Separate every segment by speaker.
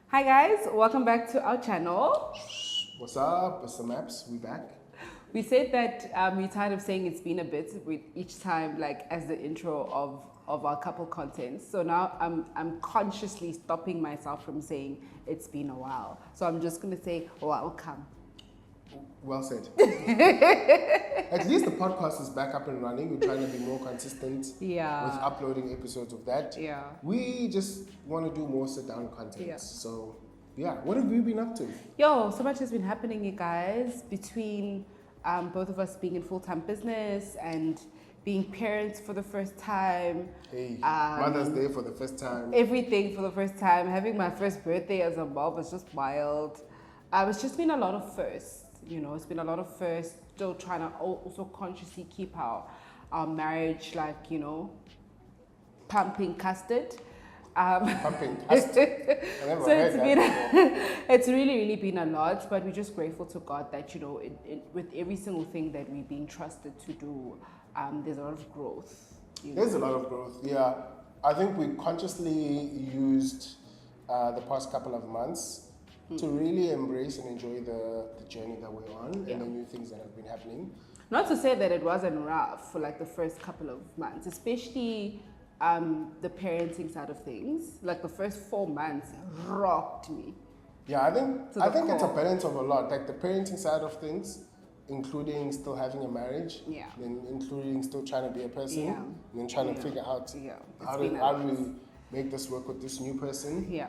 Speaker 1: Hi guys, welcome back to our channel.
Speaker 2: What's up? It's the Maps. We back.
Speaker 1: We said that we're tired of saying it's been a bit with each time, like as the intro of our couple content. So now I'm consciously stopping myself from saying it's been a while. So I'm just gonna say welcome.
Speaker 2: Well said. At least the podcast is back up and running. We're trying to be more consistent with uploading episodes of that.
Speaker 1: Yeah.
Speaker 2: We just want to do more sit-down content.
Speaker 1: Yeah.
Speaker 2: So, yeah. What have you been up to?
Speaker 1: Yo, so much has been happening, you guys, between both of us being in full-time business and being parents for the first time.
Speaker 2: Hey, Mother's Day for the first time.
Speaker 1: Everything for the first time. Having my first birthday as a mom was just wild. It's just been a lot of firsts. You know, it's been a lot of firsts. Still trying to also consciously keep our marriage, like, you know, pumping custard.
Speaker 2: Pumping custard. I never heard that before.
Speaker 1: It's really been a lot, but we're just grateful to God that, you know, with every single thing that we've been trusted to do, there's a lot of growth.
Speaker 2: There's a lot of growth, yeah. I think we consciously used the past couple of months to really embrace and enjoy the journey that we're on and the new things that have been happening.
Speaker 1: Not to say that it wasn't rough for like the first couple of months, especially the parenting side of things. Like the first 4 months rocked me.
Speaker 2: Yeah, I think it's a balance of a lot. Like the parenting side of things, including still having a marriage, then including still trying to be a person, and then trying to figure out how do we make this work with this new person.
Speaker 1: Yeah.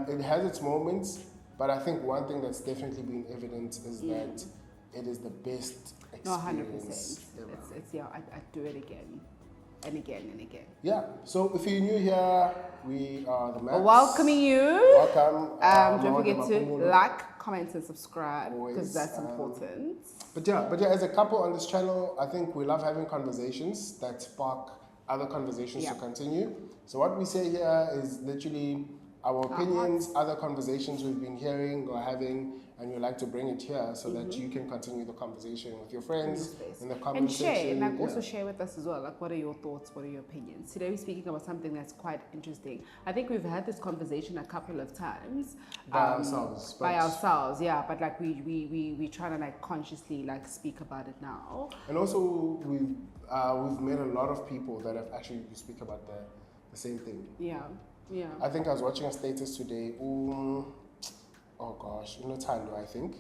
Speaker 2: It has its moments, but I think one thing that's definitely been evident is that it is the best experience.
Speaker 1: No, 100%. I'd do it again and again and again.
Speaker 2: Yeah. So if you're new here, we are the Maps.
Speaker 1: Welcoming you.
Speaker 2: Welcome.
Speaker 1: Don't forget to like, comment, and subscribe because that's important.
Speaker 2: But yeah, as a couple on this channel, I think we love having conversations that spark other conversations to continue. So what we say here is literally our opinions, other conversations we've been hearing or having, and we like to bring it here so that you can continue the conversation with your friends in the comment section.
Speaker 1: And share, and like also share with us as well, like what are your thoughts, what are your opinions? Today we're speaking about something that's quite interesting. I think we've had this conversation a couple of times.
Speaker 2: By ourselves,
Speaker 1: yeah, but like we try to like consciously like speak about it now.
Speaker 2: And also we've met a lot of people that have actually speak about the same thing.
Speaker 1: Yeah. Yeah.
Speaker 2: I think I was watching a status today. Oh gosh, Tando, I think.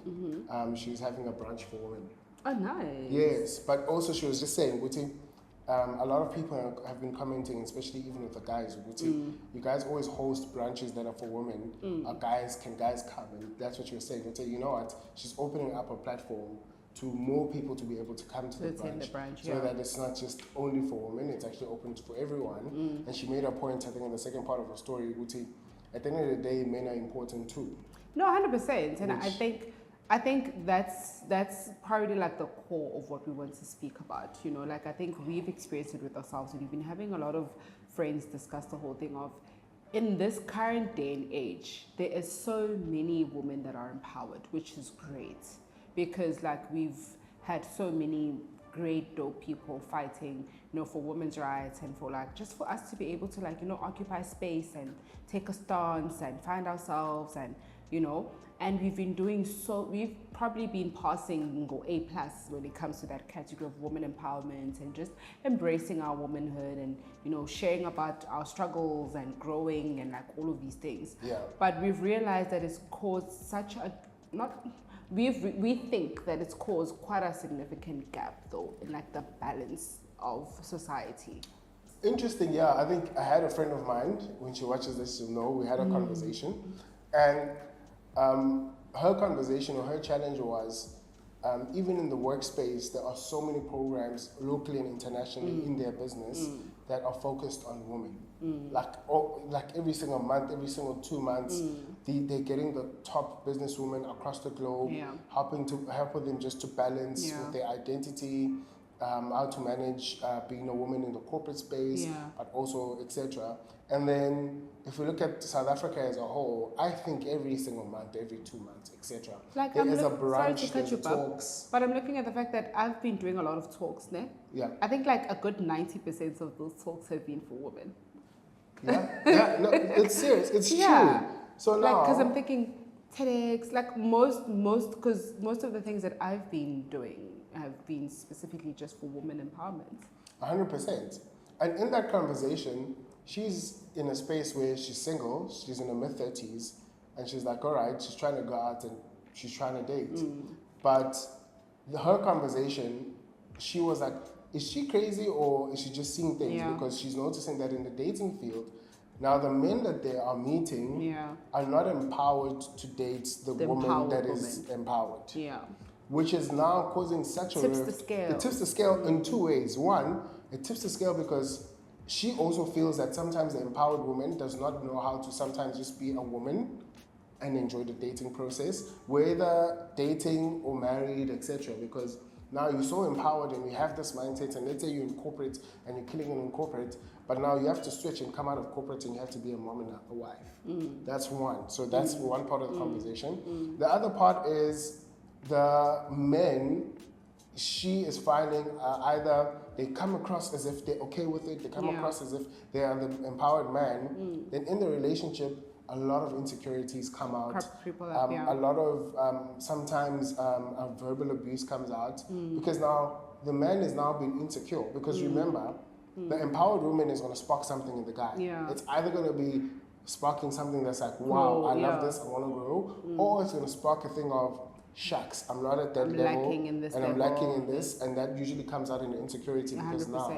Speaker 2: She was having a brunch for women.
Speaker 1: Oh, nice.
Speaker 2: Yes, but also she was just saying, Guti, a lot of people have been commenting, especially even with the guys, Guti, you guys always host brunches that are for women. Can guys come? And that's what she was saying. Guti, you know what? She's opening up a platform to more people to be able to come to the brunch so that it's not just only for women, it's actually open for everyone. And she made a point, I think, in the second part of her story, Uti, at the end of the day, men are important too.
Speaker 1: No, 100%. And I think that's probably like the core of what we want to speak about. You know, like I think we've experienced it with ourselves, and we've been having a lot of friends discuss the whole thing of, in this current day and age, there is so many women that are empowered, which is great. Because like we've had so many great dope people fighting, you know, for women's rights and for like just for us to be able to like, you know, occupy space and take a stance and find ourselves and, you know, and we've been doing so, we've probably been passing A+ when it comes to that category of women empowerment and just embracing our womanhood and, you know, sharing about our struggles and growing and like all of these things.
Speaker 2: Yeah.
Speaker 1: But we've realized that it's caused such a, we think that it's caused quite a significant gap though in like the balance of society.
Speaker 2: Interesting, yeah. I think I had a friend of mine, when she watches this, she'll know, we had a conversation. And her conversation or her challenge was, even in the workspace, there are so many programs locally and internationally in their business that are focused on women. Like every single month, every single 2 months, they're getting the top businesswomen across the globe, helping them just to balance with their identity, how to manage being a woman in the corporate space, but also etc. And then if we look at South Africa as a whole, I think every single month, every 2 months, etc.
Speaker 1: Like
Speaker 2: there is a brunch, there's talks.
Speaker 1: But I'm looking at the fact that I've been doing a lot of talks, ne?
Speaker 2: Yeah.
Speaker 1: I think like a good 90% of those talks have been for women.
Speaker 2: Yeah, no, it's serious. It's true. So now,
Speaker 1: because I'm thinking TEDx, like because most of the things that I've been doing have been specifically just for women empowerment.
Speaker 2: 100%. And in that conversation, she's in a space where she's single, she's in her mid-30s, and she's like, all right, she's trying to go out and she's trying to date. But her conversation, she was like, is she crazy or is she just seeing things?
Speaker 1: Yeah.
Speaker 2: Because she's noticing that in the dating field, now the men that they are meeting are not empowered to date the woman that is empowered.
Speaker 1: Yeah.
Speaker 2: Which is now causing such
Speaker 1: Tips the scale.
Speaker 2: It tips the scale in two ways. One, it tips the scale because she also feels that sometimes the empowered woman does not know how to sometimes just be a woman and enjoy the dating process, whether dating or married, etc. Because now you're so empowered and you have this mindset, and let's say you're in corporate and you're killing it in corporate, but now you have to switch and come out of corporate and you have to be a mom and a wife. That's one. So that's one part of the conversation. The other part is the men, she is finding either they come across as if they're okay with it, they come across as if they are the empowered man. Then in the relationship, a lot of insecurities come out. A lot of sometimes verbal abuse comes out because now the man is now being insecure. Because remember, the empowered woman is going to spark something in the guy. It's either going to be sparking something that's like, wow, I love this, I want to grow, or it's going to spark a thing of, shucks, I'm not at that level, I'm lacking in this, and that usually comes out in the insecurity because now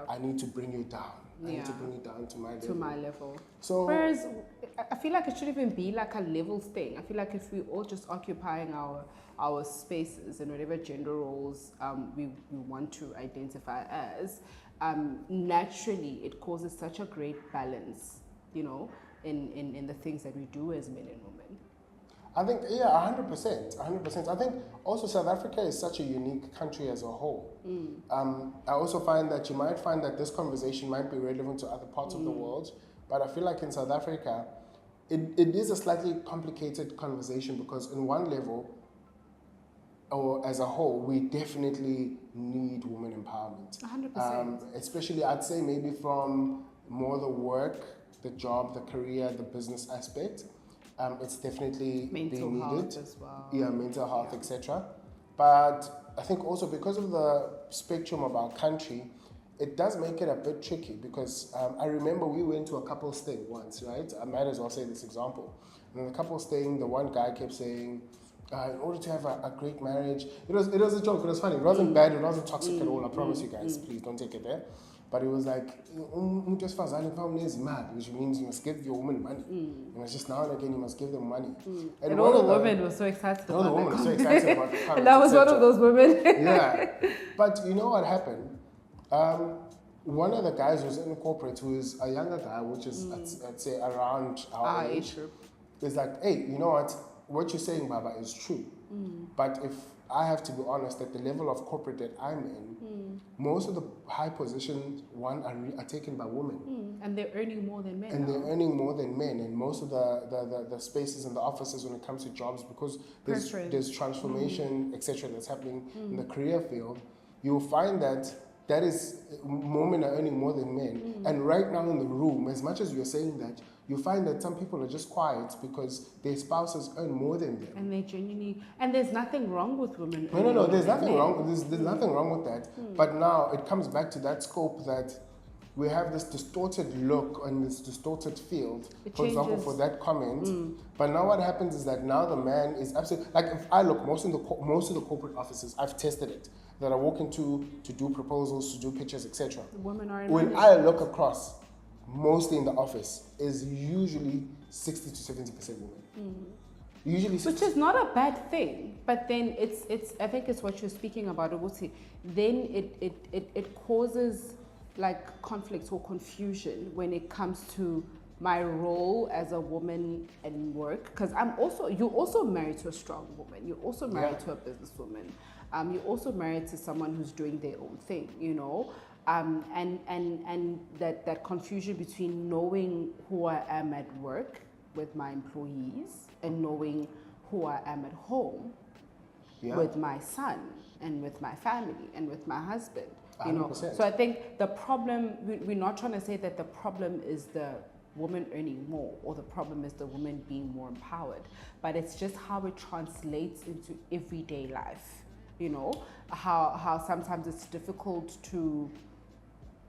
Speaker 2: I need to bring you down. I need to bring you down to my level. So,
Speaker 1: whereas I feel like it should even be like a levels thing. I feel like if we all just occupying our spaces and whatever gender roles we want to identify as, naturally it causes such a great balance, you know, in the things that we do as men and women.
Speaker 2: I think, 100%. I think also South Africa is such a unique country as a whole. I also find that you might find that this conversation might be relevant to other parts of the world, but I feel like in South Africa, it is a slightly complicated conversation because in one level, or as a whole, we definitely need women empowerment.
Speaker 1: 100%.
Speaker 2: Especially, I'd say maybe from more the work, the job, the career, the business aspect. It's definitely
Speaker 1: mental
Speaker 2: being needed.
Speaker 1: Health as well.
Speaker 2: Yeah, mental health, etc. But I think also because of the spectrum of our country, it does make it a bit tricky because I remember we went to a couple's thing once, right? I might as well say this example. And in the couple's thing, the one guy kept saying, in order to have a great marriage, it was a joke, it was funny. It wasn't bad, it wasn't toxic at all, I promise you guys. Please don't take it there. But it was like, which means you must give your woman money. You must just now and again, you must give them money.
Speaker 1: And all the women were so excited
Speaker 2: about it. All the women were so excited about it.
Speaker 1: And I was one of those women.
Speaker 2: Yeah. But you know what happened? One of the guys was in corporate who is a younger guy, which is, I'd say, around our age. Is like, hey, you know what you're saying, Baba, is true. But if I have to be honest, at the level of corporate that I'm in, most of the high positions, are taken by women.
Speaker 1: And they're earning more than men.
Speaker 2: And they're earning more than men. And most of the spaces in the offices when it comes to jobs, because there's transformation, etc., that's happening in the career field, you'll find that is women are earning more than men. And right now in the room, as much as you're saying that, you find that some people are just quiet because their spouses earn more than them.
Speaker 1: And they genuinely, and there's nothing wrong with women.
Speaker 2: No, there's nothing wrong. There's nothing wrong with that. But now it comes back to that scope that we have this distorted look on this distorted field. For example, for that comment. But now what happens is that now the man is absolutely, like if I look, most of the corporate offices, I've tested it, that I walk into to do proposals, to do pitches, etc.
Speaker 1: Women are in
Speaker 2: when I look across, mostly in the office, is usually 60 to 70% women. Usually,
Speaker 1: which is not a bad thing, but then it's I think it's what you're speaking about, Ubuti. Then it causes like conflicts or confusion when it comes to my role as a woman in work, because you're also married to a strong woman, you're also married to a businesswoman, you're also married to someone who's doing their own thing, you know. And that confusion between knowing who I am at work with my employees and knowing who I am at home with my son and with my family and with my husband. You know, so I think the problem, we're not trying to say that the problem is the women earning more, or the problem is the woman being more empowered, but it's just how it translates into everyday life. You know, how sometimes it's difficult to,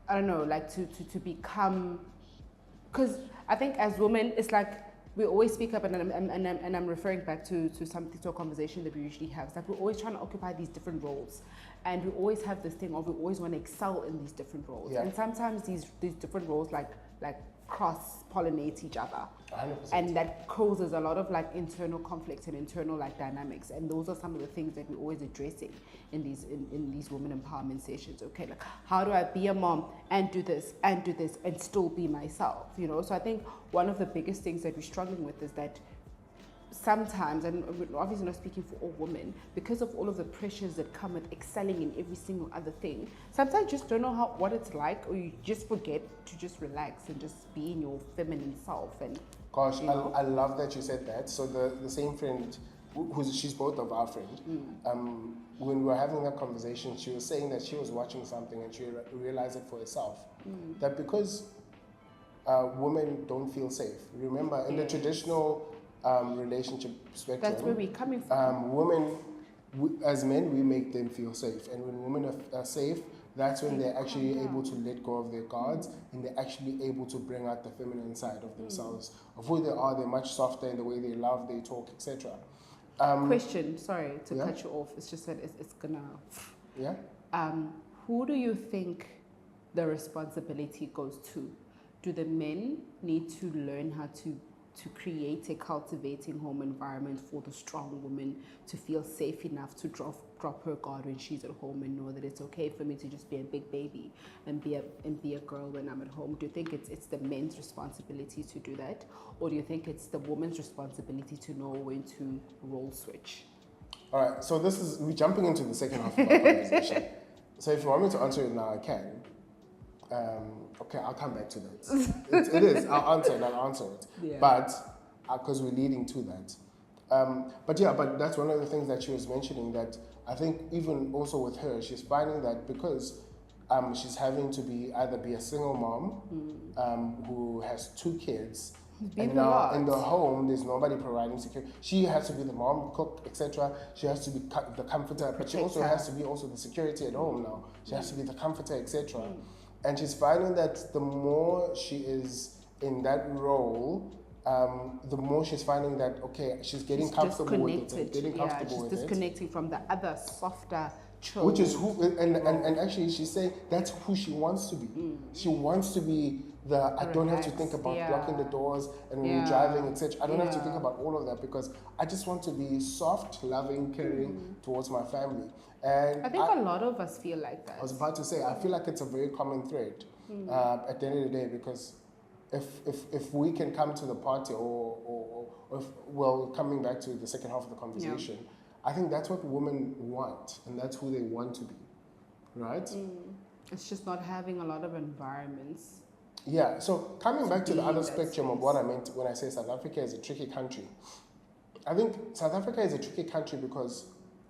Speaker 1: I don't know, like to become, because I think as women, it's like we always speak up, and I'm referring back to a conversation that we usually have. It's like we're always trying to occupy these different roles, and we always have this thing of we always want to excel in these different roles. Yeah. And sometimes these different roles like cross-pollinate each other.
Speaker 2: 100%.
Speaker 1: And that causes a lot of like internal conflicts and internal like dynamics. And those are some of the things that we're always addressing in these women empowerment sessions. Okay, like how do I be a mom and do this and still be myself? You know, so I think one of the biggest things that we're struggling with is that sometimes, and we're obviously not speaking for all women, because of all of the pressures that come with excelling in every single other thing, sometimes you just don't know what it's like, or you just forget to just relax and just be in your feminine self. And
Speaker 2: gosh, I love that you said that. So the same friend, she's both of our friend, when we were having that conversation, she was saying that she was watching something and she realized it for herself, that because women don't feel safe. Remember, in the traditional relationship spectrum,
Speaker 1: that's where we're coming from.
Speaker 2: Women, as men, we make them feel safe, and when women are safe, that's when they're actually able to let go of their guards, and they're actually able to bring out the feminine side of themselves, of who they are. They're much softer in the way they love, they talk, etc.
Speaker 1: Question, sorry to cut you off. It's just that it's gonna.
Speaker 2: Yeah.
Speaker 1: Who do you think the responsibility goes to? Do the men need to learn how to create a cultivating home environment for the strong woman to feel safe enough to drop her guard when she's at home and know that it's okay for me to just be a big baby and be a girl when I'm at home? Do you think it's the men's responsibility to do that, or do you think it's the woman's responsibility to know when to role switch?
Speaker 2: All right, so we're jumping into the second half of our conversation. So if you want me to answer it now, I can. Okay, I'll come back to that. It is. I'll answer it. Yeah. But because we're leading to that. But that's one of the things that she was mentioning, that I think even also with her, she's finding that because she's having to either be a single mom who has 2 kids, and now in the home there's nobody providing security. She has to be the mom, cook, etc. She has to be the comforter, but she also has to be also the security at home now. She has to be the comforter, etc. And she's finding that the more she is in that role, the more she's finding that, okay, she's getting comfortable with it. She's disconnecting
Speaker 1: from the other softer children.
Speaker 2: Which is and actually she's saying that's who she wants to be. She wants to be I don't have to think about blocking the doors and when we're driving, etc. I don't have to think about all of that, because I just want to be soft, loving, caring towards my family. And
Speaker 1: I think a lot of us feel like that.
Speaker 2: I was about to say, I feel like it's a very common thread at the end of the day, because if we can come to the party, or if, coming back to the second half of the conversation, I think that's what women want, and that's who they want to be, right?
Speaker 1: It's just not having a lot of environments.
Speaker 2: Yeah, so coming back to the other spectrum of what I meant when I say South Africa is a tricky country. I think South Africa is a tricky country because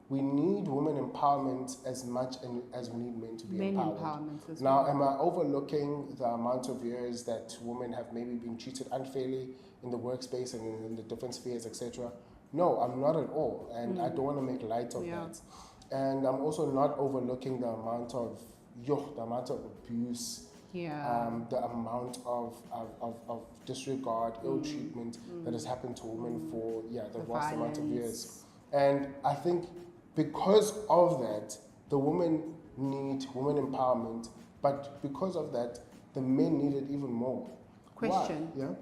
Speaker 2: we need women empowerment as much as we need men to be empowered. Now, am I overlooking the amount of years that women have maybe been treated unfairly in the workspace and in the different spheres, etc.? No, I'm not at all, and I don't want to make light of that. And I'm also not overlooking the amount of abuse, the amount of disregard, ill treatment that has happened to women for the vast amount of years. And I think because of that, the women need women empowerment, but because of that, the men need it even more.
Speaker 1: Question.
Speaker 2: Why? Yeah.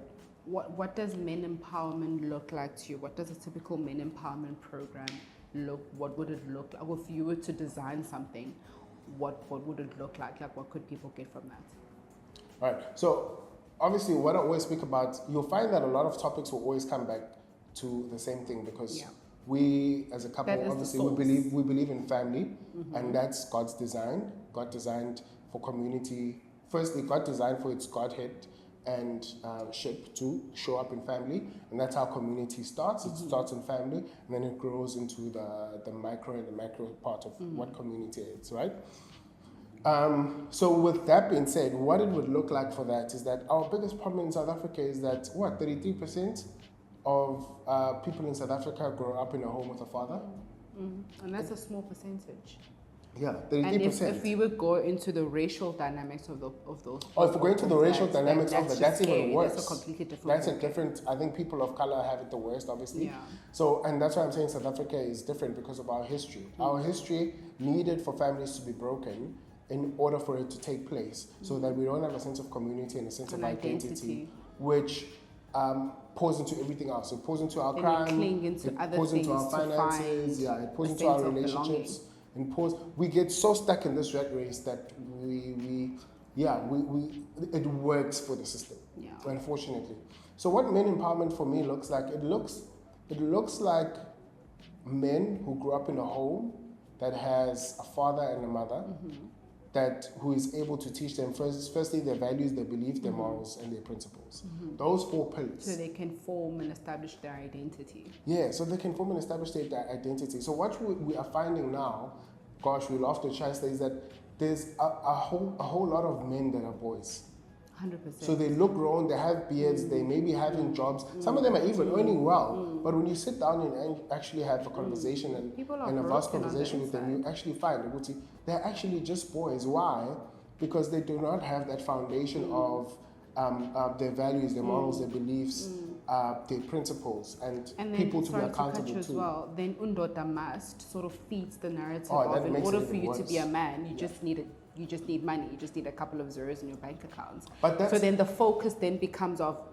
Speaker 1: What does men empowerment look like to you? What does a typical men empowerment program look? What would it look like? If you were to design something, what would it look like? Like, what could people get from that?
Speaker 2: All right. So obviously, what I always speak about, you'll find that a lot of topics will always come back to the same thing, because we as a couple, obviously we believe in family, and that's God's design. God designed for community. Firstly, God designed for its Godhead and ship to show up in family, and that's how community starts. It starts in family, and then it grows into the micro and the macro part of what community is, right? So with that being said, what it would look like for that is that our biggest problem in South Africa is that 33% of people in South Africa grow up in a home with a father.
Speaker 1: And that's a small percentage.
Speaker 2: Yeah, 33%.
Speaker 1: And if we would go into the racial dynamics of those
Speaker 2: or if we go into the racial dynamics of that, that's even worse.
Speaker 1: That's a completely different.
Speaker 2: That's a different. I think people of color have it the worst, obviously.
Speaker 1: Yeah.
Speaker 2: So, and that's why I'm saying South Africa is different because of our history. Our history needed for families to be broken in order for it to take place, so that we don't have a sense of community and a sense of identity, which pours into everything else. It pours into our crime. It pours into our finances. Yeah, it pours into our relationships. And we get so stuck in this rat race that it works for the system, unfortunately. So what men empowerment for me looks like, it looks like men who grew up in a home that has a father and a mother, who is able to teach them firstly their values, their beliefs, their morals, and their principles. Those 4 pillars.
Speaker 1: So they can form and establish their identity.
Speaker 2: Yeah, so they can form and establish their identity. So what we are finding now, gosh, we'll have to translate, is that there's a whole lot of men that are boys.
Speaker 1: 100%.
Speaker 2: So they look grown, they have beards, they may be having jobs. Some of them are even earning well. But when you sit down and actually have a conversation and a vast conversation with them, you actually find that they're actually just boys. Why? Because they do not have that foundation of their values, their morals, their beliefs, their principles, and people to be accountable to.
Speaker 1: As well, then undoda must sort of feeds the narrative
Speaker 2: of
Speaker 1: in order for you to be a man, you just need money. You just need a couple of zeros in your bank accounts. So then the focus then becomes what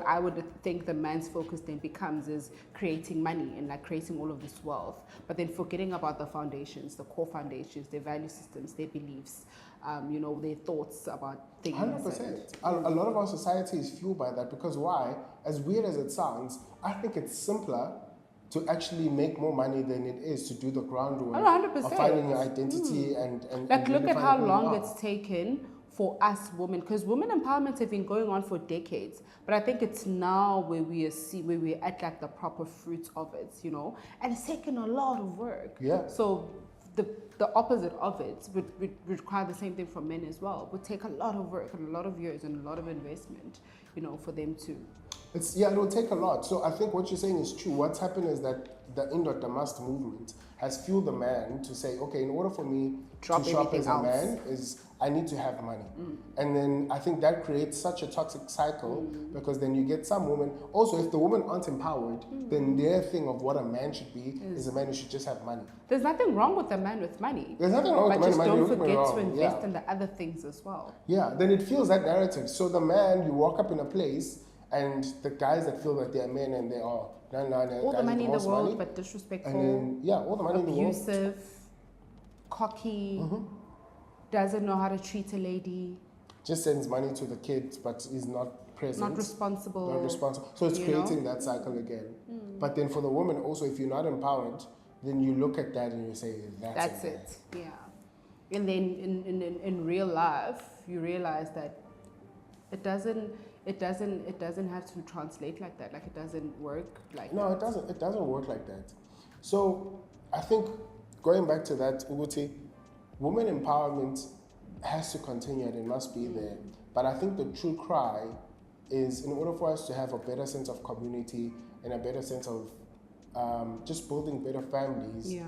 Speaker 1: I would think the man's focus then becomes is creating money and like creating all of this wealth. But then forgetting about the foundations, the core foundations, their value systems, their beliefs, their thoughts about things.
Speaker 2: 100%. A lot of our society is fueled by that because why? As weird as it sounds, I think it's simpler to actually make more money than it is to do the groundwork of finding your identity and
Speaker 1: like look at how long it's taken for us women, because women empowerment have been going on for decades, but I think it's now where we're at like the proper fruits of it, and it's taken a lot of work.
Speaker 2: Yeah.
Speaker 1: So the opposite of it would require the same thing from men as well. It would take a lot of work and a lot of years and a lot of investment, for them to.
Speaker 2: It will take a lot. So I think what you're saying is true. What's happened is that the Indot Damast movement has fueled the man to say, okay, in order for me to shop as a man, I need to have money. And then I think that creates such a toxic cycle because then you get some women. Also, if the women aren't empowered, then their thing of what a man should be is a man who should just have money.
Speaker 1: There's nothing wrong with a man with money.
Speaker 2: There's nothing wrong with a man with money.
Speaker 1: But just don't forget to invest in the other things as well.
Speaker 2: Yeah, then it feels that narrative. So the man, you walk up in a place and the guys that feel that they're men and they are all
Speaker 1: the money in the world, but disrespectful.
Speaker 2: And then, all the money in the world.
Speaker 1: Abusive, cocky, doesn't know how to treat a lady.
Speaker 2: Just sends money to the kids, but is not present.
Speaker 1: Not responsible.
Speaker 2: So it's creating that cycle again. But then for the woman also, if you're not empowered, then you look at that and you say, that's it.
Speaker 1: Yeah. And then in real life, you realize that it doesn't have to translate like that. Like it doesn't work like that.
Speaker 2: No, it doesn't. It doesn't work like that. So I think going back to that, Uguti, women empowerment has to continue and it must be there. But I think the true cry is in order for us to have a better sense of community and a better sense of just building better families.
Speaker 1: Yeah.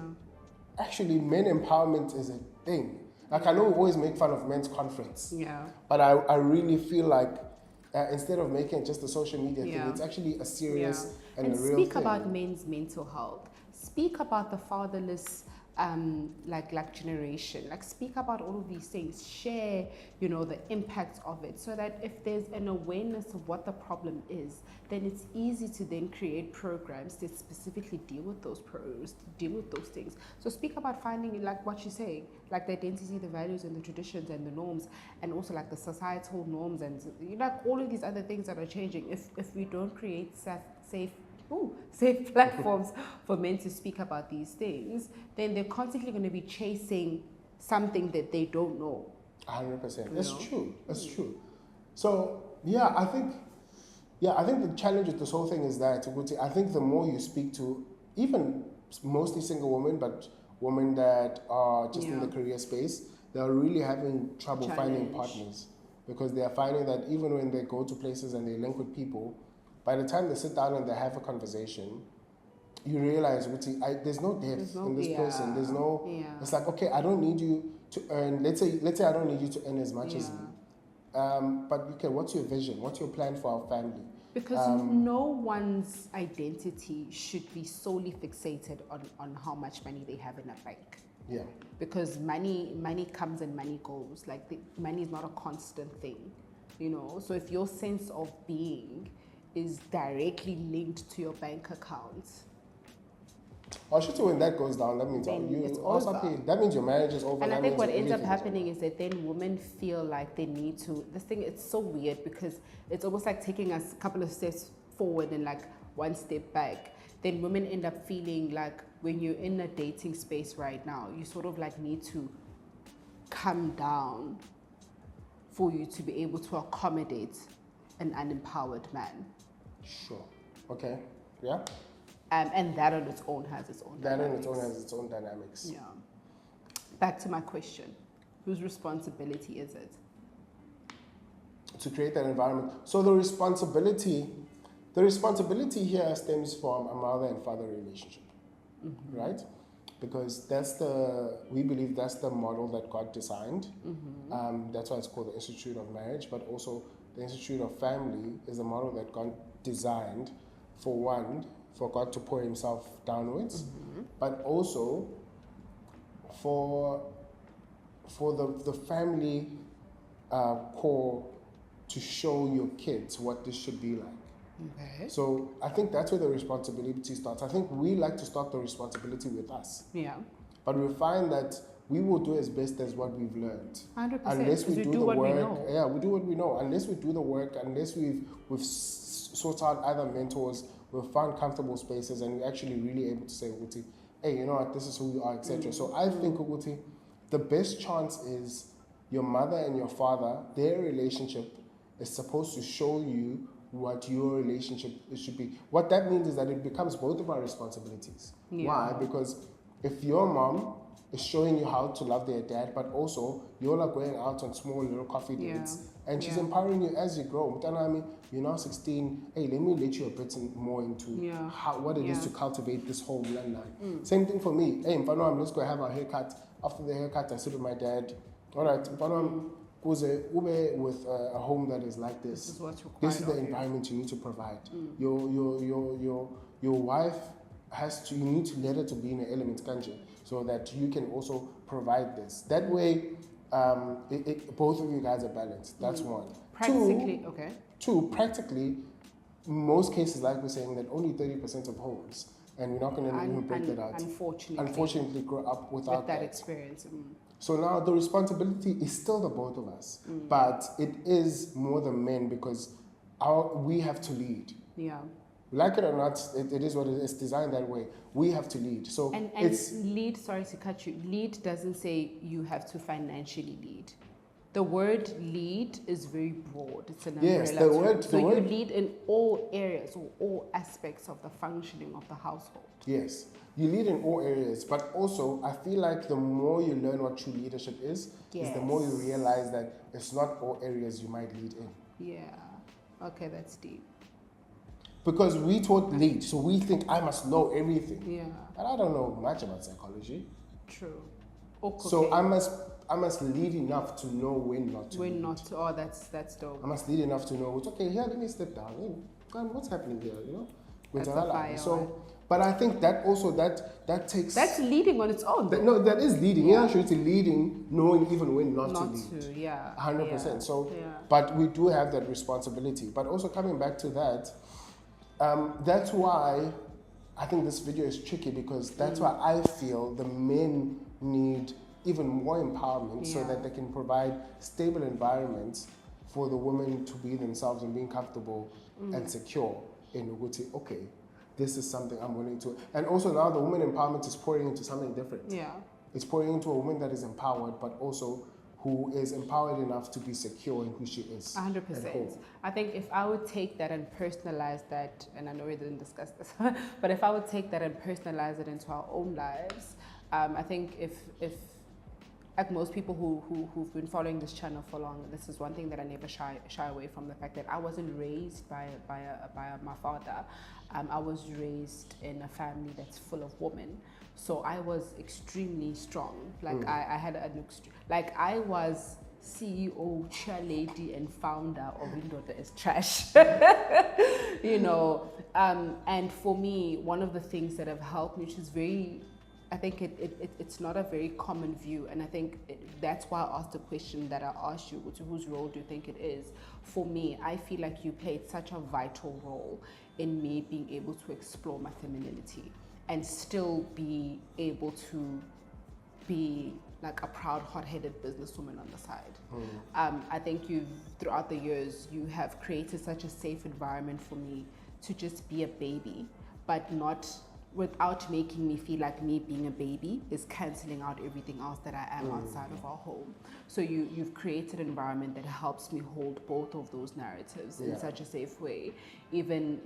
Speaker 2: Actually, men empowerment is a thing. Like I know we always make fun of men's conference.
Speaker 1: Yeah.
Speaker 2: But I really feel like instead of making it just a social media thing, it's actually a serious and a real thing.
Speaker 1: Speak about men's mental health. Speak about the fatherless like generation. Like speak about all of these things. Share, the impact of it, so that if there's an awareness of what the problem is, then it's easy to then create programs that specifically deal with those things. So speak about finding, like what you say, like the identity, the values, and the traditions and the norms, and also like the societal norms and like all of these other things that are changing. If we don't create safe platforms for men to speak about these things, then they're constantly going to be chasing something that they don't know.
Speaker 2: 100%. It's true. So I think the challenge with this whole thing is that I think the more you speak to even mostly single women, but women that are just in the career space, they're really having trouble finding
Speaker 1: Challenge.
Speaker 2: partners because they are finding that even when they go to places and they link with people, by the time they sit down and they have a conversation, you realize, there's no depth in this person. There's no. It's like, okay, I don't need you to earn. Let's say I don't need you to earn as much as me. But okay, what's your vision? What's your plan for our family?
Speaker 1: Because no one's identity should be solely fixated on how much money they have in a bank.
Speaker 2: Yeah.
Speaker 1: Because money comes and money goes. Like money is not a constant thing, you know. So if your sense of being is directly linked to your bank account,
Speaker 2: I should say when that goes down, that means that means your marriage is over.
Speaker 1: And I think what ends up happening is that then women feel like they need to. This thing, it's so weird because it's almost like taking us a couple of steps forward and like one step back. Then women end up feeling like when you're in a dating space right now, you sort of like need to come down for you to be able to accommodate an unempowered man.
Speaker 2: Sure. Okay. Yeah.
Speaker 1: And that on its own has its own dynamics.
Speaker 2: That on its own has its own dynamics.
Speaker 1: Yeah. Back to my question. Whose responsibility is it?
Speaker 2: To create that environment. So the responsibility here stems from a mother and father relationship, right? Because we believe that's the model that God designed. That's why it's called the Institute of Marriage, but also the Institute of Family is a model that God designed for God to pour himself downwards, but also for the family core to show your kids what this should be like.
Speaker 1: Okay.
Speaker 2: So I think that's where the responsibility starts. I think we like to start the responsibility with us.
Speaker 1: Yeah.
Speaker 2: But we find that we will do as best as what we've learned.
Speaker 1: 100%.
Speaker 2: Unless we do the
Speaker 1: what
Speaker 2: work.
Speaker 1: we know.
Speaker 2: Yeah, we do what we know. Unless we do the work, unless we've sought out other mentors, we've found comfortable spaces, and we're actually really able to say, Uguti, hey, you know what, this is who you are, etc. So I think, Uguti, the best chance is your mother and your father, their relationship is supposed to show you what your relationship should be. What that means is that it becomes both of our responsibilities.
Speaker 1: Yeah.
Speaker 2: Why? Because if your mom is showing you how to love their dad, but also you're like going out on small little coffee dates, and she's empowering you as you grow. You're now 16. Hey, let me let you a bit more into what it is to cultivate this whole bloodline. Same thing for me. Hey, let's go have a haircut. After the haircut, I sit with my dad. All right, with a home that is like this.
Speaker 1: This is what's required.
Speaker 2: This is the environment you need to provide. Your wife you need to let her to be in an element country so that you can also provide this. That way, both of you guys are balanced. That's one.
Speaker 1: Practically,
Speaker 2: Two, practically, most cases, like we're saying, that only 30% of homes, and we're not going to even break that out. Unfortunately, grow up without that
Speaker 1: experience.
Speaker 2: So now the responsibility is still the both of us, but it is more the men because we have to lead.
Speaker 1: Yeah.
Speaker 2: Like it or not, it is what it is. It's designed that way. We have to lead. So
Speaker 1: and lead, sorry to cut you, lead doesn't say you have to financially lead. The word lead is very broad. It's an umbrella.
Speaker 2: Yes, the word.
Speaker 1: So you lead in all areas or all aspects of the functioning of the household.
Speaker 2: Yes, you lead in all areas, but also I feel like the more you learn what true leadership is the more you realize that it's not all areas you might lead in.
Speaker 1: Yeah. Okay, that's deep.
Speaker 2: Because we taught lead, so we think I must know everything.
Speaker 1: Yeah.
Speaker 2: And I don't know much about psychology.
Speaker 1: True.
Speaker 2: So I must lead enough to know when not to.
Speaker 1: When not to. Oh, that's dope.
Speaker 2: I must lead enough to know. It's okay. Here, let me step down. Hey, what's happening here? You know.
Speaker 1: That's a fire.
Speaker 2: So, but I think that also that takes.
Speaker 1: That's leading on its own.
Speaker 2: That is leading. Yeah, actually, leading, knowing even when not to lead.
Speaker 1: Yeah.
Speaker 2: 100%. So, but we do have that responsibility. But also coming back to that, that's why I think this video is tricky because that's why I feel the men need even more empowerment so that they can provide stable environments for the women to be themselves and being comfortable and secure in Uguti. Okay, this is something I'm willing to. And also now the woman empowerment is pouring into something different. Yeah, it's pouring into a woman that is empowered, but also who is empowered enough to be secure in who she is.
Speaker 1: 100%. I think if I would take that and personalize that, and I know we didn't discuss this, but if I would take that and personalize it into our own lives, I think if like most people who've been following this channel for long, this is one thing that I never shy away from, the fact that I wasn't raised by my father. I was raised in a family that's full of women, so I was extremely strong. Like I had like I was CEO, chair lady, and founder of Indoda is Trash. You know, and for me, one of the things that have helped me, which is very, I think it's not a very common view, and I think that's why I asked the question that I asked you, which is, whose role do you think it is? For me, I feel like you played such a vital role in me being able to explore my femininity and still be able to be like a proud, hot-headed businesswoman on the side. I think throughout the years, you have created such a safe environment for me to just be a baby, but not without making me feel like me being a baby is cancelling out everything else that I am outside of our home. So you've created an environment that helps me hold both of those narratives in such a safe way. Even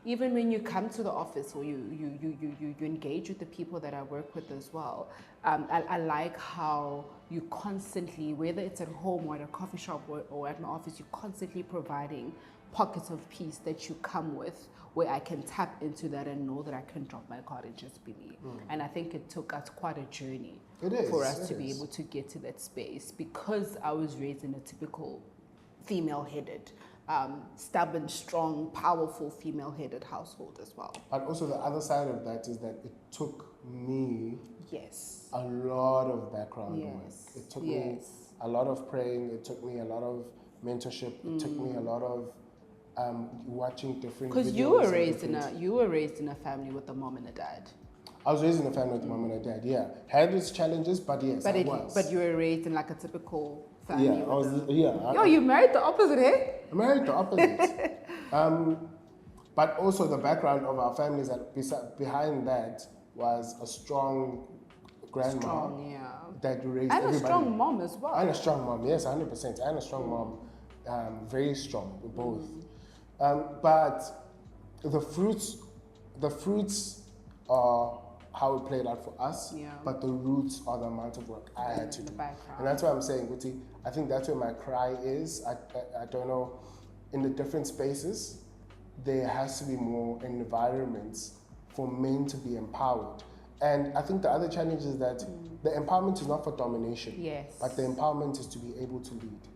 Speaker 1: when you come to the office, or you engage with the people that I work with as well. I like how you constantly, whether it's at home or at a coffee shop or at my office, you're constantly providing pockets of peace that you come with, where I can tap into that and know that I can drop my guard and just believe. And I think it took us quite a journey for us to be able to get to that space, because I was raised in a typical female-headed, stubborn, strong, powerful female-headed household as well.
Speaker 2: But also the other side of that is that it took me a lot of background work. It took me a lot of praying. It took me a lot of mentorship. It took me a lot of watching different videos.
Speaker 1: Because you were raised in a family with a mom and a dad.
Speaker 2: I was raised in a family with a mom and a dad. Yeah, had its challenges, but yes, I was.
Speaker 1: But you were raised in like a typical family.
Speaker 2: Yeah,
Speaker 1: you married the opposite, eh?
Speaker 2: I married the opposite. But also the background of our families behind that was a strong grandma that raised everybody.
Speaker 1: And a strong mom as well.
Speaker 2: And a strong mom, yes, 100%. And a strong mom, very strong, both. But the fruits are how it played out for us, but the roots are the amount of work I had to do. And that's why I'm saying, Guti, I think that's where my cry is. I don't know, in the different spaces, there has to be more environments for men to be empowered. And I think the other challenge is that the empowerment is not for domination, but the empowerment is to be able to lead.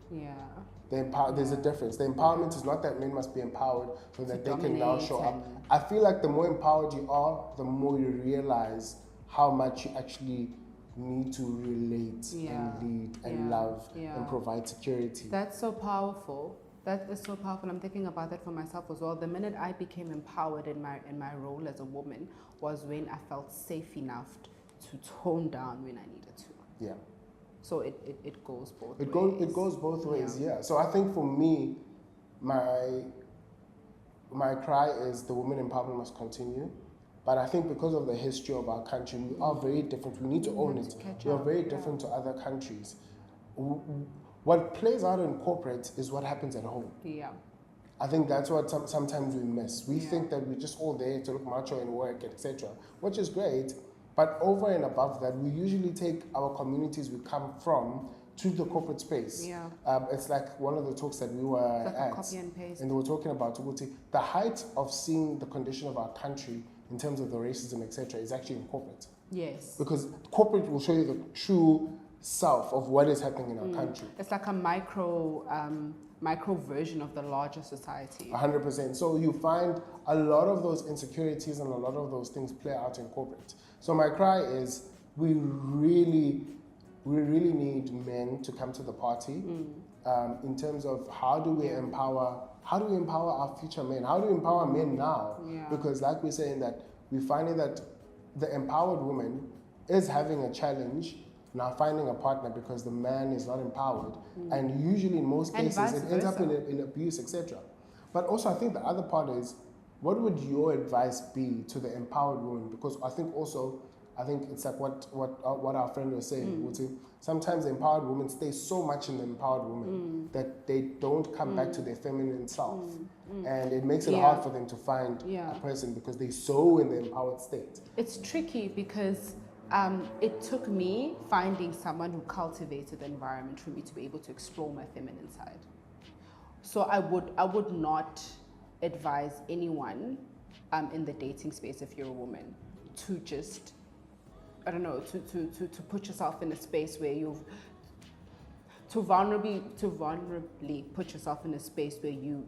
Speaker 2: There's a difference. The empowerment is not that men must be empowered so that they can now show up. I feel like the more empowered you are, the more you realize how much you actually need to relate and lead and love and provide security.
Speaker 1: That's so powerful. That is so powerful. I'm thinking about that for myself as well. The minute I became empowered in my role as a woman was when I felt safe enough to tone down when I needed to.
Speaker 2: Yeah.
Speaker 1: So it goes both ways.
Speaker 2: It goes both ways, yeah. So I think for me, my cry is the women empowerment must continue. But I think because of the history of our country, we are very different. We need to own it. We are very different to other countries. What plays out in corporate is what happens at home.
Speaker 1: Yeah.
Speaker 2: I think that's what sometimes we miss. We think that we're just all there to look macho and work, etc., which is great. But over and above that, we usually take our communities we come from to the corporate space.
Speaker 1: Yeah.
Speaker 2: It's like one of the talks that we were at,
Speaker 1: copy and paste.
Speaker 2: And they were talking about the height of seeing the condition of our country in terms of the racism, etc., is actually in corporate.
Speaker 1: Yes.
Speaker 2: Because corporate will show you the true self of what is happening in our country.
Speaker 1: It's like a micro version of the larger society.
Speaker 2: 100%. So you find a lot of those insecurities and a lot of those things play out in corporate. So my cry is we really need men to come to the party in terms of how do we empower our future men? How do we empower men now?
Speaker 1: Yeah.
Speaker 2: Because like we're saying that we're finding that the empowered woman is having a challenge now finding a partner because the man is not empowered. And usually in most cases it ends up in abuse, etc. But also I think the other part is, what would your advice be to the empowered woman? Because I think it's like what our friend was saying. Sometimes the empowered women stay so much in the empowered woman that they don't come back to their feminine self. And it makes it hard for them to find a person because they're so in the empowered state.
Speaker 1: It's tricky because It took me finding someone who cultivated the environment for me to be able to explore my feminine side. So I would not advise anyone in the dating space, if you're a woman, to just, I don't know, to put yourself in a space where you've to vulnerably put yourself in a space where you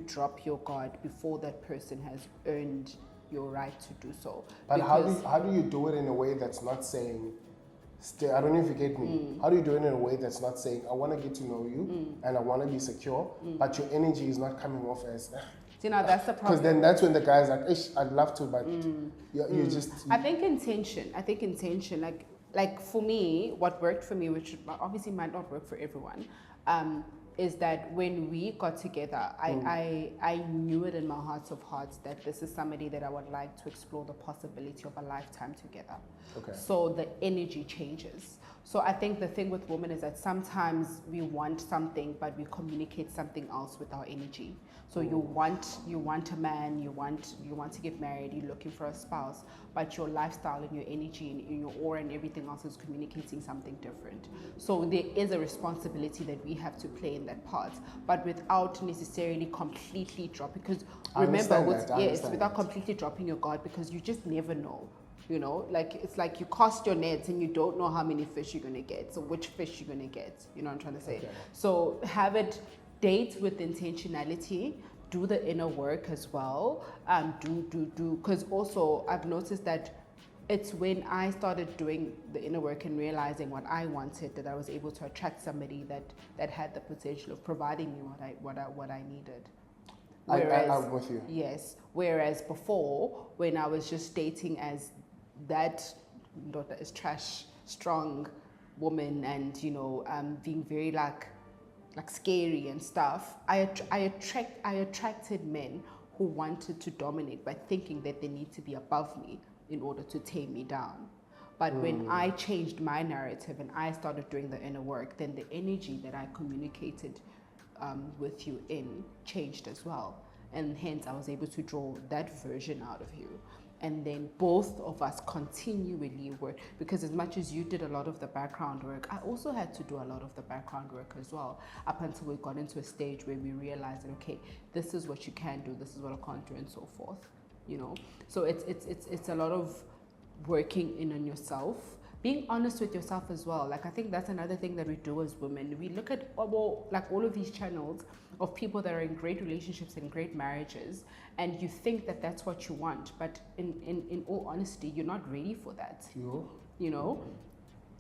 Speaker 1: drop your guard before that person has earned your right to do so.
Speaker 2: But how do you do it in a way that's not saying, I don't know if you get me. How do you do it in a way that's not saying, I want to get to know you and I want to be secure, but your energy is not coming off as...
Speaker 1: You know, that's the problem.
Speaker 2: Because then that's when the guy's like, Ish, I'd love to, but you just...
Speaker 1: I think intention, like for me, what worked for me, which obviously might not work for everyone, is that when we got together, I knew it in my heart of hearts that this is somebody that I would like to explore the possibility of a lifetime together.
Speaker 2: Okay.
Speaker 1: So the energy changes. So I think the thing with women is that sometimes we want something, but we communicate something else with our energy. So you want a man, you want to get married, you're looking for a spouse, but your lifestyle and your energy and your aura and everything else is communicating something different. So there is a responsibility that we have to play in that part, but without necessarily completely dropping. Because remember, without completely dropping your guard, because you just never know. You know, like it's like you cast your nets and you don't know how many fish you're gonna get. So which fish you're gonna get? You know what I'm trying to say? Okay. So have it, date with intentionality. Do the inner work as well. Because also I've noticed that it's when I started doing the inner work and realizing what I wanted that I was able to attract somebody that had the potential of providing me what I needed. Whereas,
Speaker 2: I'm with you.
Speaker 1: Yes. Whereas before, when I was just dating as that daughter is trash, strong woman, and being very like scary and stuff, I attracted men who wanted to dominate by thinking that they need to be above me in order to tame me down. But when I changed my narrative and I started doing the inner work, then the energy that I communicated with you in changed as well. And hence I was able to draw that version out of you. And then both of us continually work, because as much as you did a lot of the background work, I also had to do a lot of the background work as well, up until we got into a stage where we realized that, okay, this is what you can do, this is what I can't do, and so forth. So it's a lot of working in on yourself, being honest with yourself as well. Like I think that's another thing that we do as women. We look at all of these channels of people that are in great relationships and great marriages, and you think that that's what you want, but in all honesty, you're not ready for that.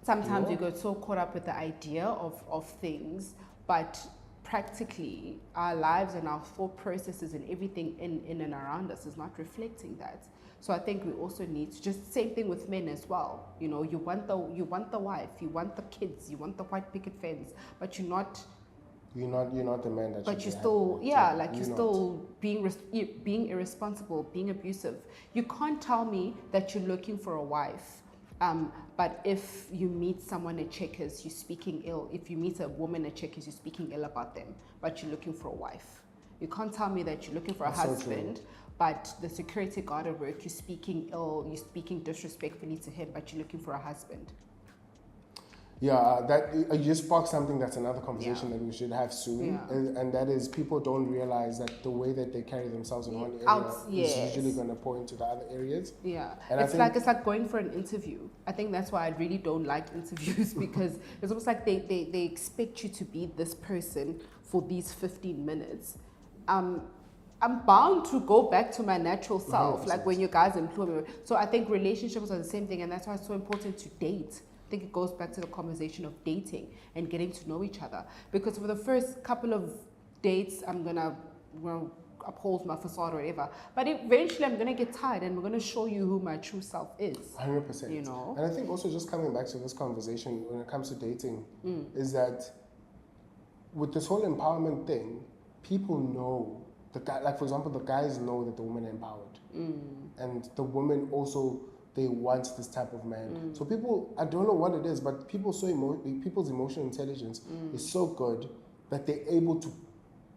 Speaker 1: Sometimes we get so caught up with the idea of things, but practically our lives and our thought processes and everything in and around us is not reflecting that. So I think we also need to, just same thing with men as well. You want the wife, you want the kids, you want the white picket fence, but you're not the man that. But you're still you're still being irresponsible, being abusive. You can't tell me that you're looking for a wife, but if you meet someone at Checkers, you're speaking ill. If you meet a woman at Checkers, you're speaking ill about them, but you're looking for a wife. You can't tell me that you're looking for a husband. But the security guard at work, you're speaking ill, you're speaking disrespectfully to him, but you're looking for a husband.
Speaker 2: Yeah, that you just sparked something that's another conversation that we should have soon, and that is people don't realize that the way that they carry themselves in one area is usually going to pour into the other areas. Yeah, and it's like going for an interview. I think that's why I really don't like interviews, because it's almost like they expect you to be this person for these 15 minutes. I'm bound to go back to my natural self, 100%. Like when you guys employ me. So I think relationships are the same thing, and that's why it's so important to date. I think it goes back to the conversation of dating and getting to know each other. Because for the first couple of dates, I'm gonna uphold my facade or whatever. But eventually I'm gonna get tired, and we're gonna show you who my true self is. 100%. And I think also, just coming back to this conversation when it comes to dating, is that with this whole empowerment thing, people know. Like for example, the guys know that the woman are empowered, and the women also, they want this type of man. So people, I don't know what it is, but people's emotional intelligence is so good that they're able to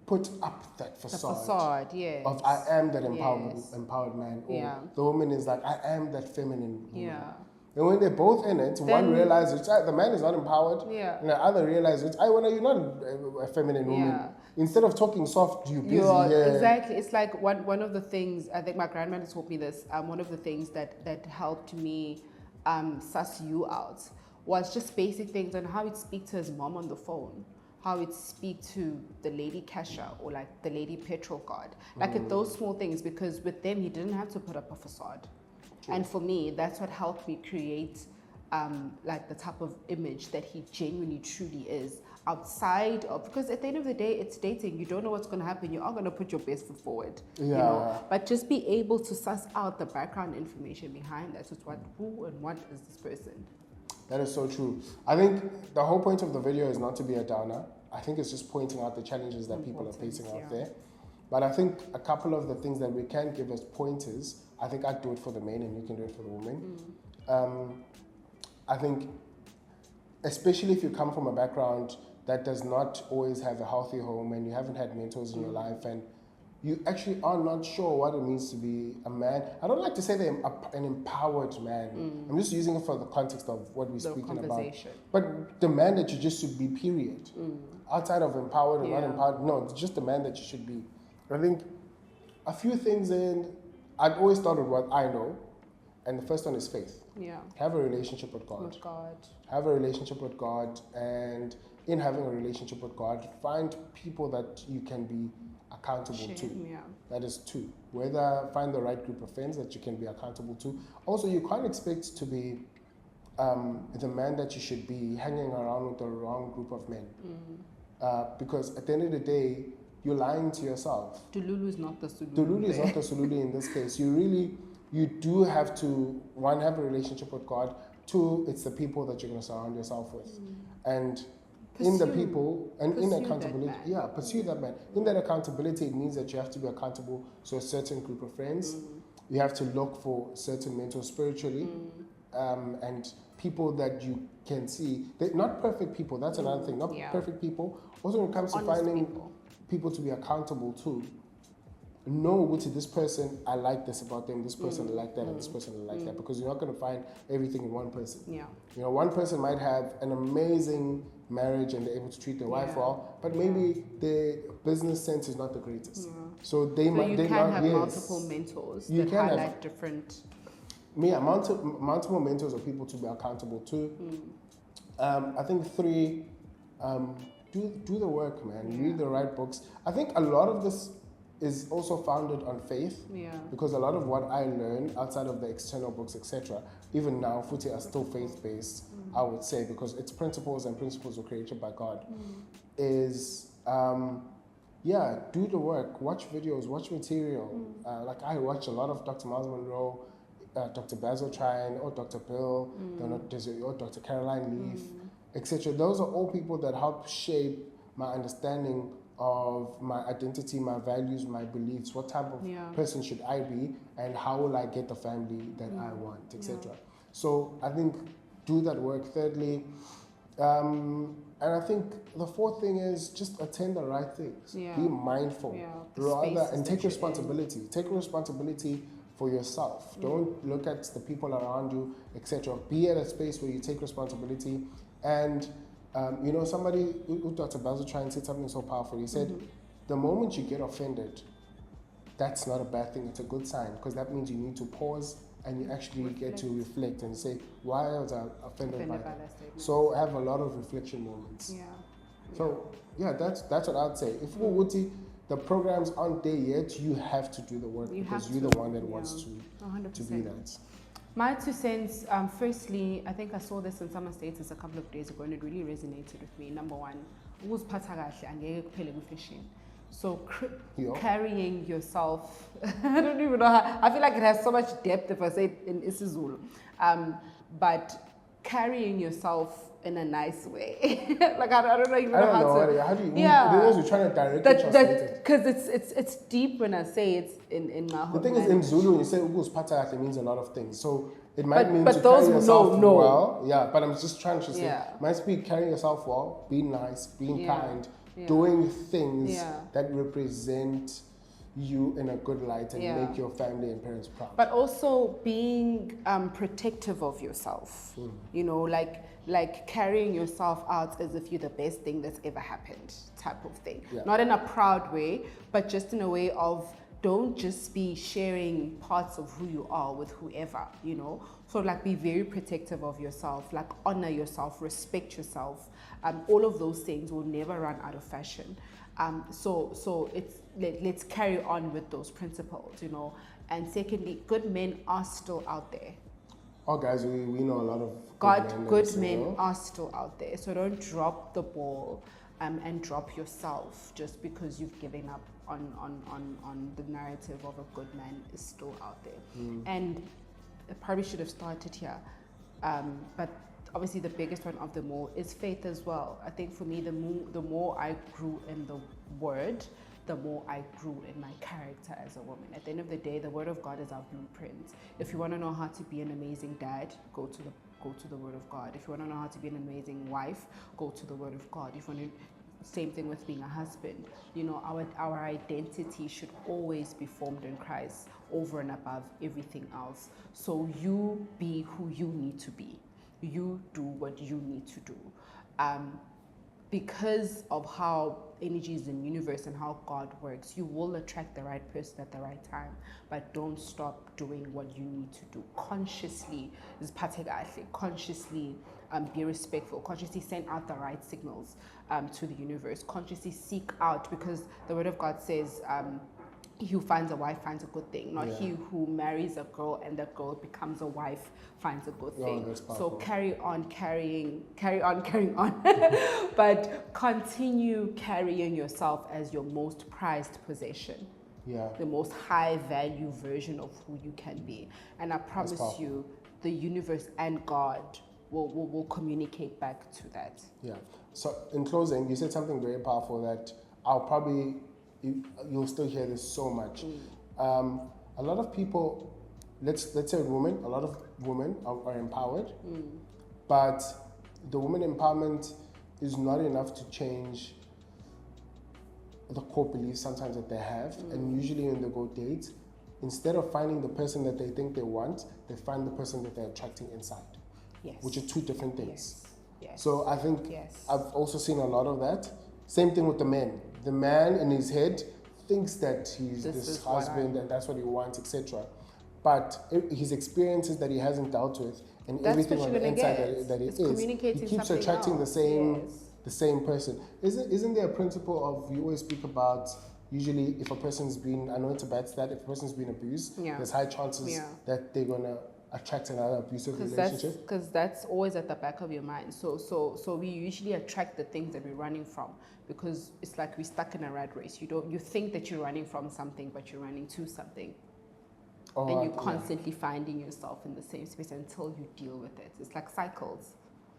Speaker 2: put up that facade of I am that empowered man, or the woman is like, I am that feminine woman. And when they're both in it, one realizes the man is not empowered, and the other realizes, you're not a feminine woman. Instead of talking soft, you're busy.
Speaker 1: Exactly. It's like one of the things, I think my grandmother taught me this, one of the things that helped me suss you out was just basic things on how he'd speak to his mom on the phone, how he'd speak to the lady cashier or like the lady petrol guard. Like at those small things, because with them, he didn't have to put up a facade. True. And for me, that's what helped me create like the type of image that he genuinely truly is outside of, because at the end of the day, it's dating. You don't know what's going to happen. You are going to put your best foot forward.
Speaker 2: Yeah.
Speaker 1: You know? But just be able to suss out the background information behind that. It's who and what is this person.
Speaker 2: That is so true. I think the whole point of the video is not to be a downer. I think it's just pointing out the challenges that people are facing out there. But I think a couple of the things that we can give as pointers, I think I'd do it for the men and you can do it for the women. I think, especially if you come from a background that does not always have a healthy home and you haven't had mentors in your life and you actually are not sure what it means to be a man. I don't like to say they're an empowered man. I'm just using it for the context of what we're speaking about. But the man that you just should be, period. Outside of empowered or not empowered, no, it's just the man that you should be. I think a few things I've always started with what I know, and the first one is faith. Have a relationship with God. Have a relationship with God, and in having a relationship with God, find people that you can be accountable to. That is 2. Find the right group of friends that you can be accountable to. Also, you can't expect to be the man that you should be hanging around with the wrong group of men. Because at the end of the day, you're lying to yourself.
Speaker 1: Dululu is not the Sululu.
Speaker 2: Dululu is not the Sululu in this case. You do have to, 1, have a relationship with God. 2, it's the people that you're going to surround yourself with. And in the people and in accountability, pursue that man. In that accountability, it means that you have to be accountable to a certain group of friends. You have to look for certain mentors spiritually, and people that you can see. They're not perfect people, that's another thing. Not perfect people. Also, when it comes to finding people to be accountable to, know which this person, I like this about them, this person I like that, and this person I like that, because you're not going to find everything in one person. You know, one person might have an amazing marriage and they're able to treat their wife well, but maybe their business sense is not the greatest. So you can
Speaker 1: have multiple mentors that highlight different.
Speaker 2: Multiple mentors or people to be accountable to. I think 3, do the work, man. Read the right books. I think a lot of this is also founded on faith, because a lot of what I learn outside of the external books, etc., even now, Futi are still faith-based, I would say, because its principles were created by God, is, do the work, watch videos, watch material. Like I watch a lot of Dr. Miles Monroe, Dr. Basil Trine, or Dr. Bill, or Dr. Caroline Leaf, etc. Those are all people that help shape my understanding of my identity, my values, my beliefs, what type of person should I be, and how will I get the family that I want, etc. So I think do that work. Thirdly, and I think the 4th thing is just attend the right things. Be mindful, and take responsibility. Take responsibility for yourself. Don't look at the people around you, etc. Be at a space where you take responsibility. And somebody, Dr. Basil Trine said something so powerful. He said, the moment you get offended, that's not a bad thing. It's a good sign, because that means you need to pause and you actually get to reflect and say, why was I offended by that? So have a lot of reflection moments. So that's what I'd say. If the programs aren't there yet, you have to do the work, because you're the one that wants to be that.
Speaker 1: My 2 cents, firstly, I think I saw this in Summer Status a couple of days ago and it really resonated with me. Number 1, so carrying yourself, I don't even know how, I feel like it has so much depth if I say it in isiZulu, but carrying yourself in a nice way. Like I don't know even how to.
Speaker 2: How do you? Because you're trying to direct
Speaker 1: because it's deep when I say it's in my home.
Speaker 2: The thing is, in Zulu, when you say "ukuziphatha," it means a lot of things. So it might mean to carry yourself well. Yeah, but I'm just trying to say, it might be carrying yourself well, being nice, being kind, doing things that represent you in a good light and make your family and parents proud.
Speaker 1: But also being protective of yourself, you know, like carrying yourself out as if you're the best thing that's ever happened type of thing. Not in a proud way, but just in a way of, don't just be sharing parts of who you are with whoever, you know. So like be very protective of yourself, like honor yourself, respect yourself. All of those things will never run out of fashion. So let's carry on with those principles, you know. And secondly, good men are still out there.
Speaker 2: Oh, guys, we know a lot of
Speaker 1: good men are still out there. So don't drop the ball and drop yourself just because you've given up on the narrative of a good man is still out there. And I probably should have started here, but obviously the biggest one of them all is faith as well. I think for me, the more I grew in the word, the more I grew in my character as a woman. At the end of the day, the word of God is our blueprint. If you want to know how to be an amazing dad, go to the word of God. If you want to know how to be an amazing wife, go to the word of God. If you want to, same thing with being a husband. You know, our identity should always be formed in Christ over and above everything else. So you be who you need to be. You do what you need to do. Because of how energy is in the universe and how God works, you will attract the right person at the right time. But don't stop doing what you need to do. Consciously, consciously be respectful, consciously send out the right signals to the universe, consciously seek out, because the word of God says, he who finds a wife finds a good thing, not he who marries a girl and the girl becomes a wife finds a good thing. So carry on, but continue carrying yourself as your most prized possession. The most high value version of who you can be. And I promise you, the universe and God will communicate back to that.
Speaker 2: So in closing, you said something very powerful that I'll probably, you'll still hear this so much. A lot of people, let's say a lot of women are empowered, but the woman empowerment is not enough to change the core beliefs sometimes that they have. And usually when they go date, instead of finding the person that they think they want, they find the person that they're attracting inside, which are two different things. So I think I've also seen a lot of that. Same thing with the men. The man in his head thinks that he's this husband and that's what he wants, etc. But his experiences that he hasn't dealt with and everything on the inside that he is, he keeps attracting the same person. Isn't there a principle of, you always speak about, usually if a person's been, I know it's a bad stat, if a person's been abused, there's high chances that they're going to attract another abusive relationship?
Speaker 1: Because that's always at the back of your mind. So we usually attract the things that we're running from, because it's like we're stuck in a rat race. You think that you're running from something, but you're running to something. And you're constantly finding yourself in the same space until you deal with it. It's like cycles.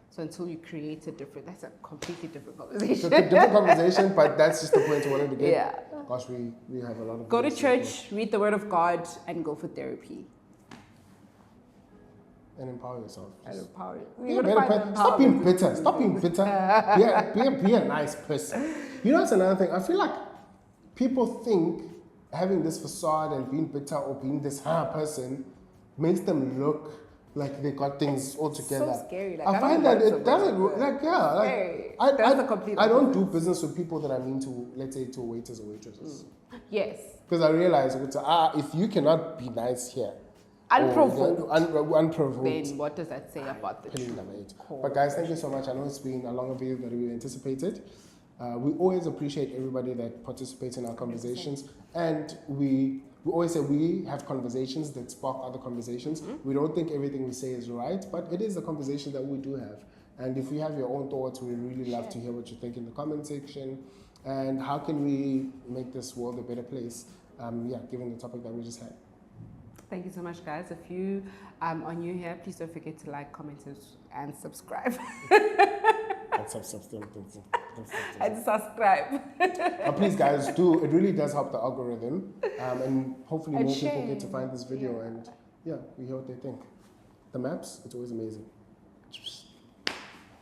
Speaker 1: So until you create that's a completely different conversation.
Speaker 2: It's a different conversation, but that's just the point I wanted to get. Gosh, we have a lot of...
Speaker 1: Go to church, read the word of God, and go for therapy.
Speaker 2: And empower yourself.
Speaker 1: Stop
Speaker 2: being bitter. Stop being bitter. Be a nice person. You know, that's another thing. I feel like people think having this facade and being bitter or being this person makes them look like they got things all together.
Speaker 1: So scary.
Speaker 2: I find that it doesn't. I don't do business with people that I mean to, let's say, to waiters or waitresses.
Speaker 1: Yes.
Speaker 2: Because I realize, if you cannot be nice here,
Speaker 1: unprovoked, then what does that say about the truth?
Speaker 2: But guys, thank you so much. I know it's been a longer video than we anticipated. We always appreciate everybody that participates in our conversations, and we always say we have conversations that spark other conversations. We don't think everything we say is right, but it is a conversation that we do have. And if you have your own thoughts, we really love to hear what you think in the comment section. And how can we make this world a better place? Given the topic that we just had.
Speaker 1: Thank you so much, guys. If you are new here, please don't forget to like, comment, and subscribe.
Speaker 2: And
Speaker 1: subscribe.
Speaker 2: Please, guys, do. It really does help the algorithm. And hopefully more people get to find this video. And we hear what they think. The maps, it's always amazing.